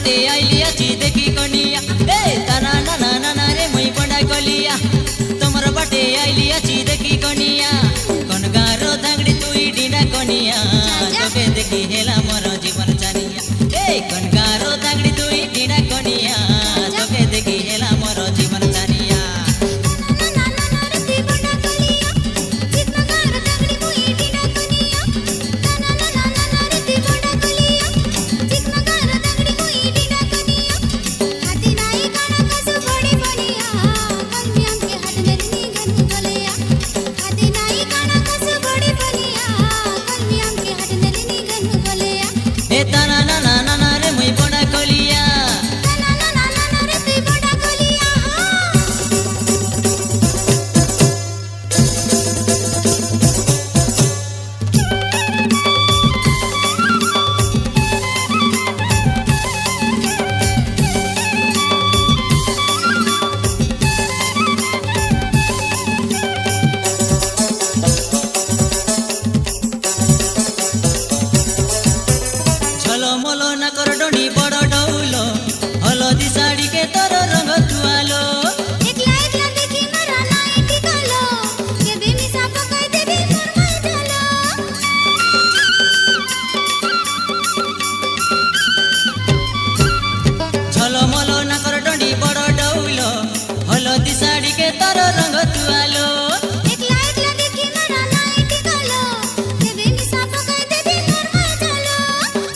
बाटे आइली अछि देखी कनिया ए ताना नाना नाना रे मुई बंडा कलिया तमर बाटे आइली अछि देखी कनिया कोन गारो धांगड़ी तुई डिना कनिया तोके देखी हेला मोर जीवन जानिया ए कोन गारो धांगड़ी तुई डिना कनिया तोके देखी हेला मोर जीवन जानिया ए ताना नाना नाना रे मुई बंडा कलिया झलमलो ना कर डोडी बड़ डौलो हलदी साड़ी के तोर रंग तुआलो एकला एकला देखी मरा नाई टिकलो केबे मिसा पकाई देबी मोर माई डालो झलमलो ना कर डोडी बड़ डौलो हलदी साड़ी के तोर रंग तुआलो एकला एकला देखी मरा नाई टिकलो केबे मिसा पकाई देबी मोर माई डालो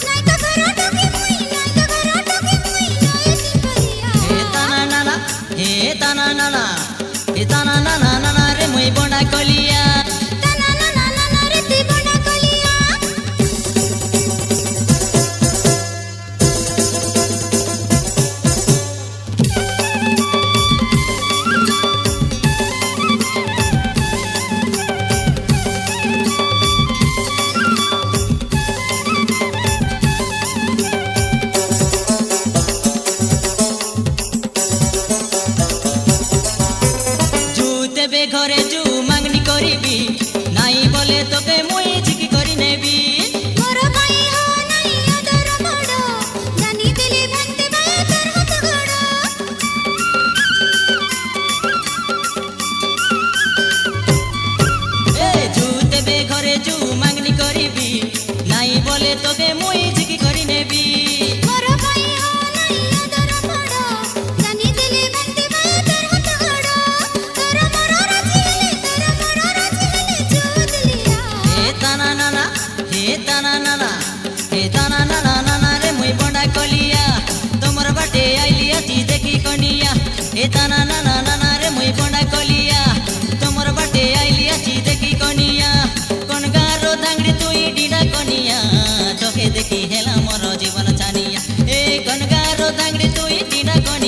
नाई का घरा टोकी मुई नाई का घरा टोकी मुई नाई सिपरिया हे ताना नाना हे ताना नाना हे ताना नाना नाना रे मुई बंडा कलिया ताना नाना नाना रे ती बंडा कलिया जू तेबे घरे जू मांगनी करिबी नाई बोले तोके मुई झिकी करी नेबी मोर भाई हो नाई आदर बड़ो जानी दिले भंते बाय कर हाथ गड़ो ए जू तेबे घरे जू मांगनी करिबी नाई बोले तोके मुई झिकी करी नेबी मोर भाई हो नाई आदर बड़ो जानी दिले भंते बाय कर हाथ गड़ो तोर मोर राजी चूत लिया हे ताना नाना हे ताना नाना हे ताना नाना नाना रे मुई बंडा कलिया तमर बाटे आइली अछि देखी कनिया हे ताना नाना नाना रे मुई बंडा कलिया तमर बाटे आइली अछि देखी कनिया कोन गारो धांगड़ी तुई डिना कनिया तोके देखी हेला मोर जीवन जानिया ए कोन गारो धांगड़ी तुई डिना कनिया